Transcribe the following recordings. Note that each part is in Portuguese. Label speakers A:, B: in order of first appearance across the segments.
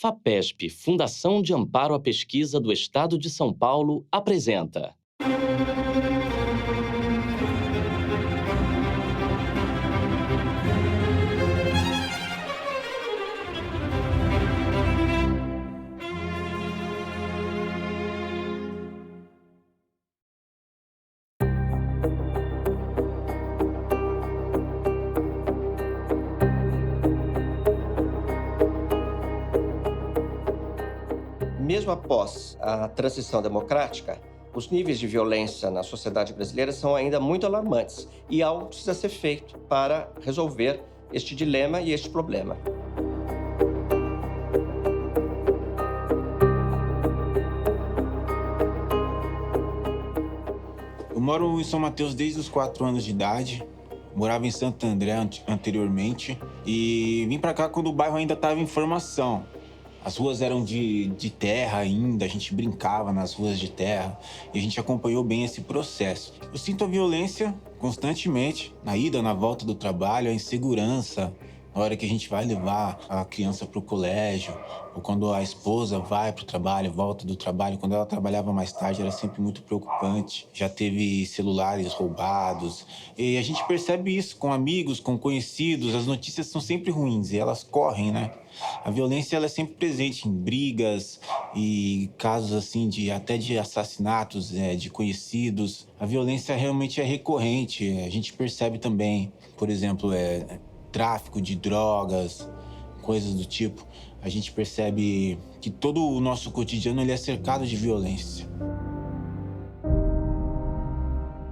A: FAPESP, Fundação de Amparo à Pesquisa do Estado de São Paulo, apresenta.
B: Mesmo após a transição democrática, os níveis de violência na sociedade brasileira são ainda muito alarmantes e algo precisa ser feito para resolver este dilema e este problema.
C: Eu moro em São Mateus desde os 4 anos de idade. Morava em Santo André anteriormente e vim pra cá quando o bairro ainda estava em formação. As ruas eram de terra ainda, a gente brincava nas ruas de terra e a gente acompanhou bem esse processo. Eu sinto a violência constantemente, na ida, na volta do trabalho, a insegurança, na hora que a gente vai levar a criança para o colégio, ou quando a esposa vai para o trabalho, volta do trabalho. Quando ela trabalhava mais tarde, era sempre muito preocupante. Já teve celulares roubados. E a gente percebe isso com amigos, com conhecidos. As notícias são sempre ruins e elas correm, né? A violência ela é sempre presente em brigas e casos assim até de assassinatos de conhecidos. A violência realmente é recorrente. A gente percebe também, por exemplo, tráfico de drogas, coisas do tipo. A gente percebe que todo o nosso cotidiano ele é cercado de violência.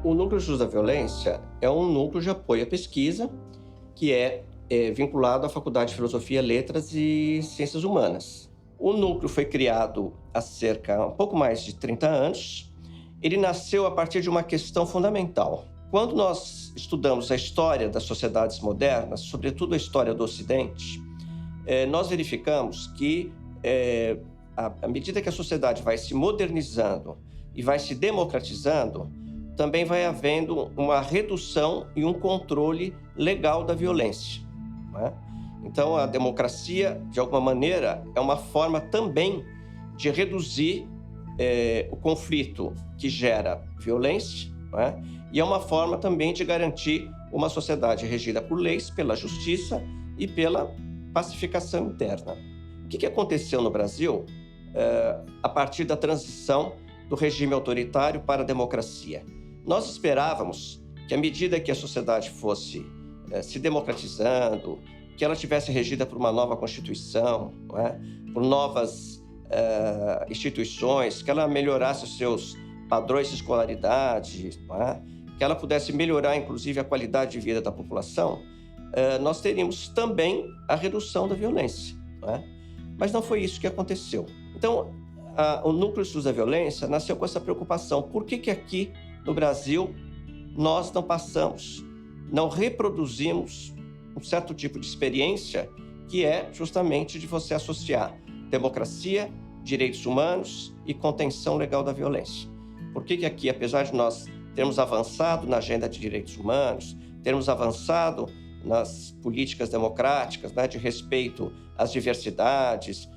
B: O Núcleo SUS da Violência é um núcleo de apoio à pesquisa que é vinculado à Faculdade de Filosofia, Letras e Ciências Humanas. O núcleo foi criado há um pouco mais de 30 anos. Ele nasceu a partir de uma questão fundamental. Quando nós estudamos a história das sociedades modernas, sobretudo a história do Ocidente, nós verificamos que, à medida que a sociedade vai se modernizando e vai se democratizando, também vai havendo uma redução e um controle legal da violência, não é? Então, a democracia, de alguma maneira, é uma forma também de reduzir o conflito que gera violência, não é? E é uma forma também de garantir uma sociedade regida por leis, pela justiça e pela pacificação interna. O que aconteceu no Brasil a partir da transição do regime autoritário para a democracia? Nós esperávamos que, à medida que a sociedade fosse se democratizando, que ela tivesse regida por uma nova Constituição, não é? Por novas instituições, que ela melhorasse os seus padrões de escolaridade, não é? Que ela pudesse melhorar, inclusive, a qualidade de vida da população, nós teríamos também a redução da violência, não é? Mas não foi isso que aconteceu. Então, o Núcleo SUS da Violência nasceu com essa preocupação. Por que aqui no Brasil nós não reproduzimos um certo tipo de experiência que é justamente de você associar democracia, direitos humanos e contenção legal da violência? Por que aqui, apesar de nós termos avançado na agenda de direitos humanos, termos avançado nas políticas democráticas, né, de respeito às diversidades,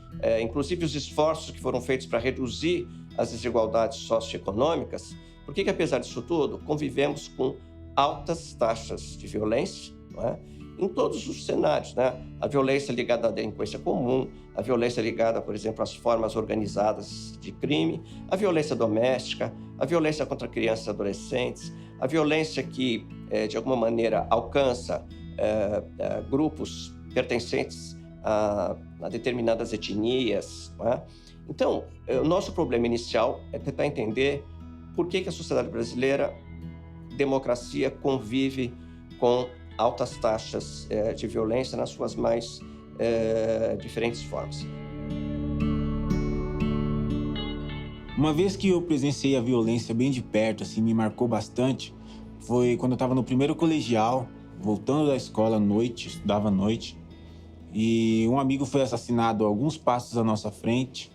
B: inclusive os esforços que foram feitos para reduzir as desigualdades socioeconômicas, por que apesar disso tudo, convivemos com altas taxas de violência, não é? Em todos os cenários, né? A violência ligada à delinquência comum, a violência ligada, por exemplo, às formas organizadas de crime, a violência doméstica, a violência contra crianças e adolescentes, a violência que, de alguma maneira, alcança grupos pertencentes a determinadas etnias, não é? Então, o nosso problema inicial é tentar entender por que a sociedade brasileira, democracia, convive com altas taxas de violência nas suas mais diferentes formas.
C: Uma vez que eu presenciei a violência bem de perto, assim, me marcou bastante, foi quando eu estava no primeiro colegial, voltando da escola à noite, estudava à noite, e um amigo foi assassinado a alguns passos à nossa frente.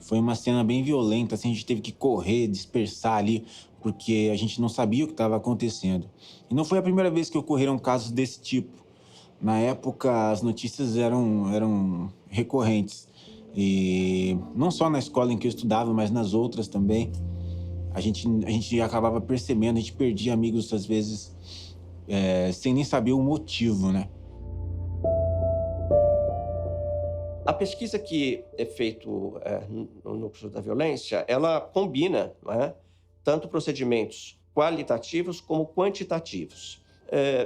C: Foi uma cena bem violenta, assim, a gente teve que correr, dispersar ali, porque a gente não sabia o que estava acontecendo. E não foi a primeira vez que ocorreram casos desse tipo. Na época, as notícias eram recorrentes. E não só na escola em que eu estudava, mas nas outras também. A gente acabava percebendo, a gente perdia amigos às vezes, sem nem saber o motivo, né?
B: A pesquisa que é feita no Núcleo da Violência, ela combina, não é, tanto procedimentos qualitativos como quantitativos.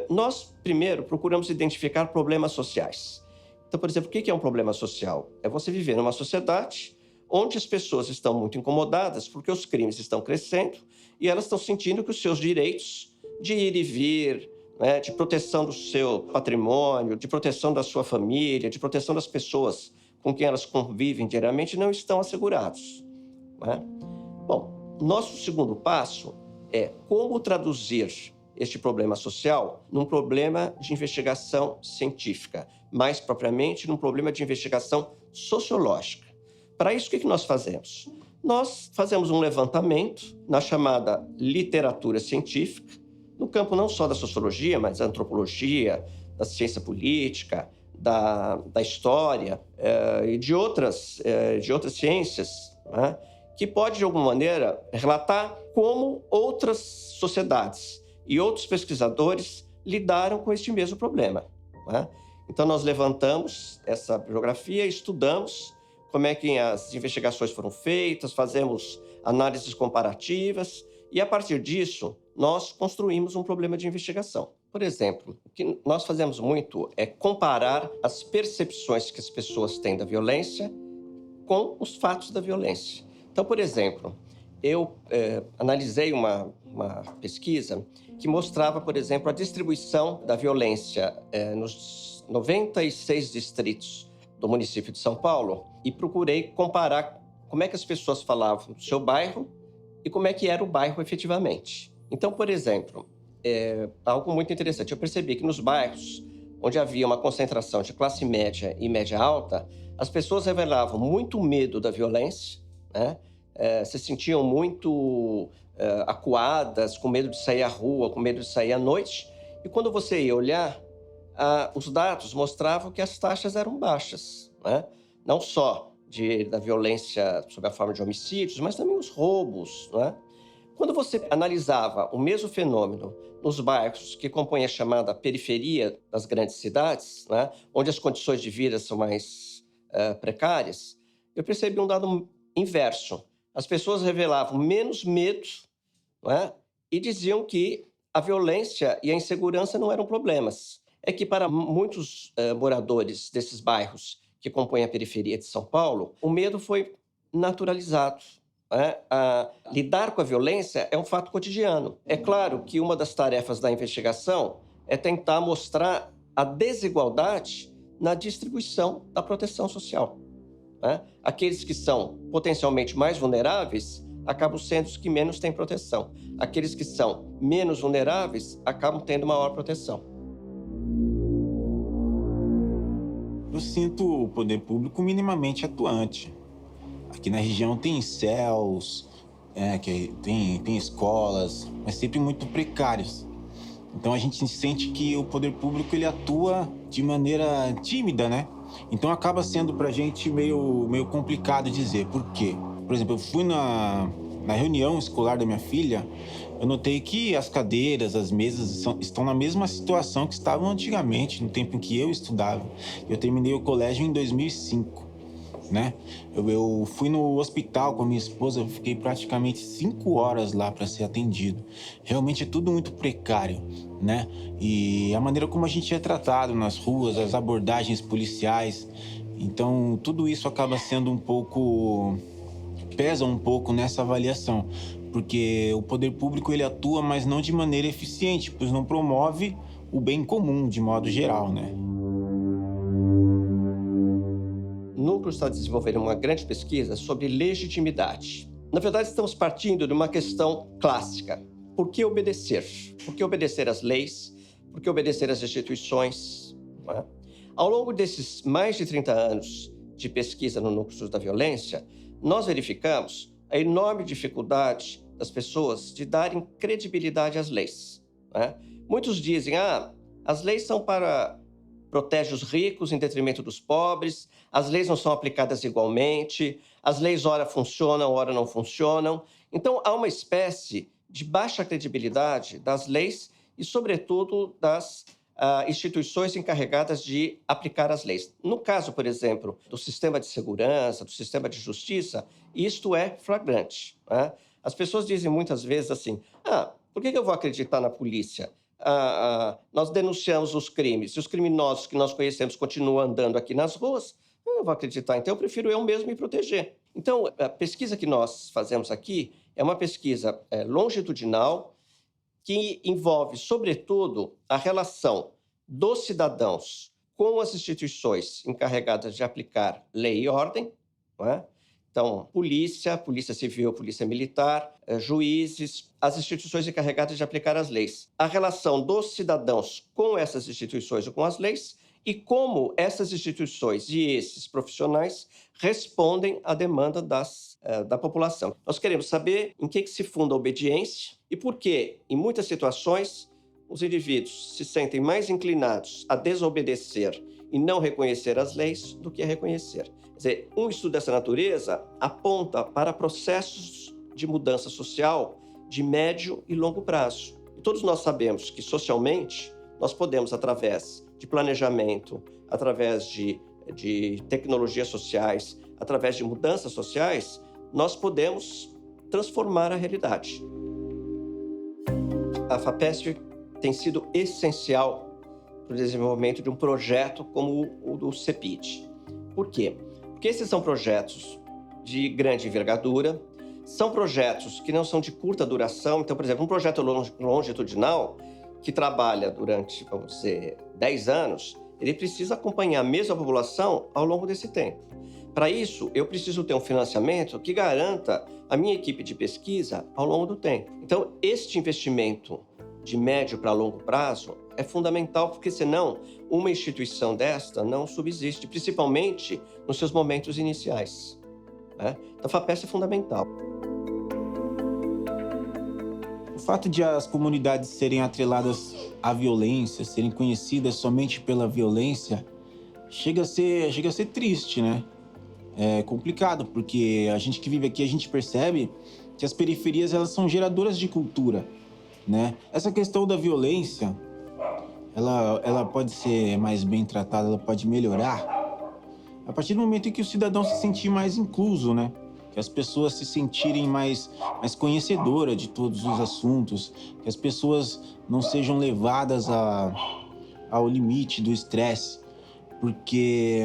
B: Nós, primeiro, procuramos identificar problemas sociais. Então, por exemplo, o que é um problema social? É você viver numa sociedade onde as pessoas estão muito incomodadas porque os crimes estão crescendo e elas estão sentindo que os seus direitos de ir e vir, né, de proteção do seu patrimônio, de proteção da sua família, de proteção das pessoas com quem elas convivem diariamente não estão assegurados, né? Bom, nosso segundo passo é como traduzir este problema social num problema de investigação científica, mais propriamente num problema de investigação sociológica. Para isso, o que nós fazemos? Nós fazemos um levantamento na chamada literatura científica, no campo não só da sociologia, mas da antropologia, da ciência política, da história e de outras ciências, né, que pode, de alguma maneira, relatar como outras sociedades e outros pesquisadores lidaram com este mesmo problema, né? Então, nós levantamos essa bibliografia, estudamos como é que as investigações foram feitas, fazemos análises comparativas e, a partir disso, nós construímos um problema de investigação. Por exemplo, o que nós fazemos muito é comparar as percepções que as pessoas têm da violência com os fatos da violência. Então, por exemplo, eu analisei uma pesquisa que mostrava, por exemplo, a distribuição da violência nos 96 distritos do município de São Paulo e procurei comparar como é que as pessoas falavam do seu bairro e como é que era o bairro efetivamente. Então, por exemplo, algo muito interessante, eu percebi que nos bairros onde havia uma concentração de classe média e média alta, as pessoas revelavam muito medo da violência, né? Se sentiam muito acuadas, com medo de sair à rua, com medo de sair à noite. E quando você ia olhar, os dados mostravam que as taxas eram baixas, né? Não só da violência sob a forma de homicídios, mas também os roubos, né? Quando você analisava o mesmo fenômeno nos bairros que compõem a chamada periferia das grandes cidades, né, onde as condições de vida são mais precárias, eu percebi um dado inverso. As pessoas revelavam menos medo, né, e diziam que a violência e a insegurança não eram problemas. É que para muitos moradores desses bairros que compõem a periferia de São Paulo, o medo foi naturalizado. Lidar com a violência é um fato cotidiano. É claro que uma das tarefas da investigação é tentar mostrar a desigualdade na distribuição da proteção social, né? Aqueles que são potencialmente mais vulneráveis acabam sendo os que menos têm proteção. Aqueles que são menos vulneráveis acabam tendo maior proteção.
C: Eu sinto o poder público minimamente atuante. Aqui na região tem CELs, tem escolas, mas sempre muito precárias. Então a gente sente que o poder público ele atua de maneira tímida, né? Então acaba sendo pra gente meio complicado dizer por quê. Por exemplo, eu fui na reunião escolar da minha filha, eu notei que as cadeiras, as mesas estão na mesma situação que estavam antigamente, no tempo em que eu estudava. Eu terminei o colégio em 2005. Né? Eu fui no hospital com a minha esposa, eu fiquei praticamente 5 horas lá para ser atendido. Realmente é tudo muito precário, né? E a maneira como a gente é tratado nas ruas, as abordagens policiais, então tudo isso acaba sendo pesa um pouco nessa avaliação, porque o poder público ele atua, mas não de maneira eficiente, pois não promove o bem comum de modo geral, né?
B: O Núcleo está desenvolvendo uma grande pesquisa sobre legitimidade. Na verdade, estamos partindo de uma questão clássica. Por que obedecer? Por que obedecer às leis? Por que obedecer às instituições? Não é? Ao longo desses mais de 30 anos de pesquisa no Núcleo da Violência, nós verificamos a enorme dificuldade das pessoas de darem credibilidade às leis, não é? Muitos dizem, as leis são para protege os ricos em detrimento dos pobres, as leis não são aplicadas igualmente, as leis ora funcionam, ora não funcionam. Então, há uma espécie de baixa credibilidade das leis e, sobretudo, das instituições encarregadas de aplicar as leis. No caso, por exemplo, do sistema de segurança, do sistema de justiça, isto é flagrante, né? As pessoas dizem muitas vezes assim, por que eu vou acreditar na polícia? Nós denunciamos os crimes e os criminosos que nós conhecemos continuam andando aqui nas ruas, eu não vou acreditar, então eu prefiro eu mesmo me proteger. Então, a pesquisa que nós fazemos aqui é uma pesquisa longitudinal que envolve, sobretudo, a relação dos cidadãos com as instituições encarregadas de aplicar lei e ordem, não é? Então, polícia civil, polícia militar, juízes, as instituições encarregadas de aplicar as leis. A relação dos cidadãos com essas instituições ou com as leis e como essas instituições e esses profissionais respondem à demanda da população. Nós queremos saber em que se funda a obediência e por que, em muitas situações, os indivíduos se sentem mais inclinados a desobedecer e não reconhecer as leis do que a reconhecer. Quer dizer, um estudo dessa natureza aponta para processos de mudança social de médio e longo prazo. E todos nós sabemos que, socialmente, nós podemos, através de planejamento, através de tecnologias sociais, através de mudanças sociais, nós podemos transformar a realidade. A FAPESP tem sido essencial para o desenvolvimento de um projeto como o do CEPID. Por quê? Porque esses são projetos de grande envergadura, são projetos que não são de curta duração. Então, por exemplo, um projeto longitudinal que trabalha durante, vamos dizer, 10 anos, ele precisa acompanhar mesmo a população ao longo desse tempo. Para isso, eu preciso ter um financiamento que garanta a minha equipe de pesquisa ao longo do tempo. Então, este investimento de médio para longo prazo é fundamental, porque senão uma instituição desta não subsiste, principalmente nos seus momentos iniciais, né? Então, a FAPESP é fundamental.
C: O fato de as comunidades serem atreladas à violência, serem conhecidas somente pela violência, chega a ser triste, né? É complicado, porque a gente que vive aqui, a gente percebe que as periferias, elas são geradoras de cultura, né? Essa questão da violência, ela pode ser mais bem tratada, ela pode melhorar a partir do momento em que o cidadão se sentir mais incluso, né? Que as pessoas se sentirem mais conhecedoras de todos os assuntos, que as pessoas não sejam levadas ao limite do estresse, porque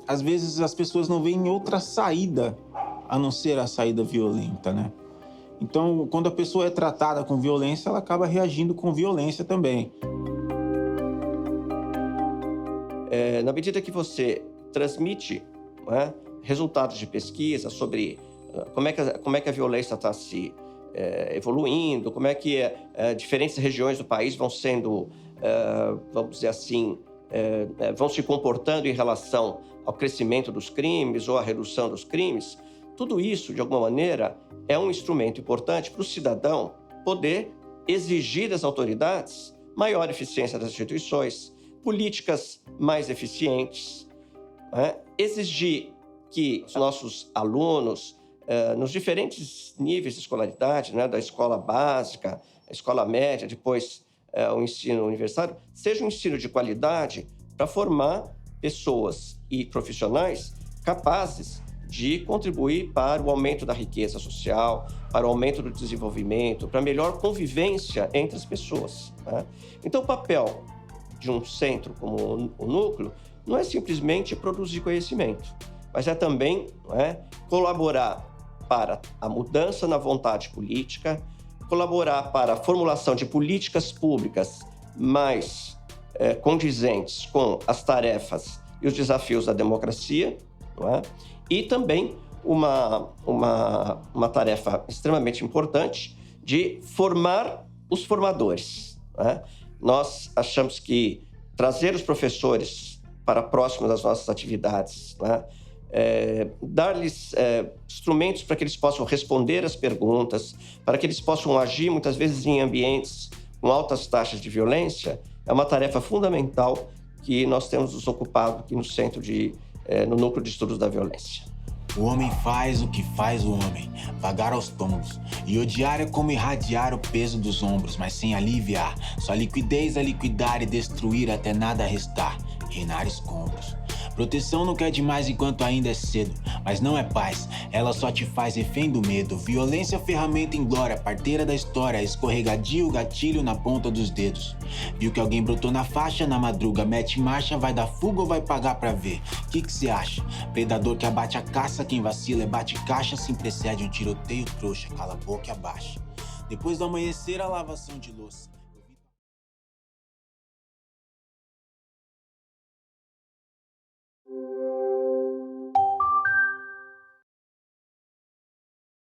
C: às vezes as pessoas não veem outra saída a não ser a saída violenta, né? Então, quando a pessoa é tratada com violência, ela acaba reagindo com violência também.
B: Na medida que você transmite, né, resultados de pesquisa sobre como é que a violência está se evoluindo, como é que diferentes regiões do país vão sendo, vamos dizer assim, vão se comportando em relação ao crescimento dos crimes ou à redução dos crimes, tudo isso, de alguma maneira, é um instrumento importante para o cidadão poder exigir das autoridades maior eficiência das instituições, políticas mais eficientes, né? Exigir que os nossos alunos, nos diferentes níveis de escolaridade, né, da escola básica, a escola média, depois o ensino universitário, seja um ensino de qualidade para formar pessoas e profissionais capazes de contribuir para o aumento da riqueza social, para o aumento do desenvolvimento, para a melhor convivência entre as pessoas, né? Então, o papel de um centro como o Núcleo não é simplesmente produzir conhecimento, mas é também, colaborar para a mudança na vontade política, colaborar para a formulação de políticas públicas mais condizentes com as tarefas e os desafios da democracia, não é? E também uma tarefa extremamente importante de formar os formadores, né? Nós achamos que trazer os professores para próximo das nossas atividades, né? Dar-lhes instrumentos para que eles possam responder às perguntas, para que eles possam agir, muitas vezes, em ambientes com altas taxas de violência, é uma tarefa fundamental que nós temos nos ocupado aqui no no Núcleo de Estudos da Violência.
C: O homem faz o que faz o homem, vagar aos tombos. E odiar é como irradiar o peso dos ombros, mas sem aliviar. Só liquidez a liquidar e destruir até nada restar. Reinar escombros. Proteção não quer demais enquanto ainda é cedo, mas não é paz, ela só te faz refém do medo. Violência, ferramenta inglória, parteira da história, escorregadio, gatilho na ponta dos dedos. Viu que alguém brotou na faixa, na madruga, mete marcha, vai dar fuga ou vai pagar pra ver? Que cê acha? Predador que abate a caça, quem vacila é bate caixa, se precede um tiroteio trouxa, cala a boca e abaixa. Depois do amanhecer, a lavação de louça.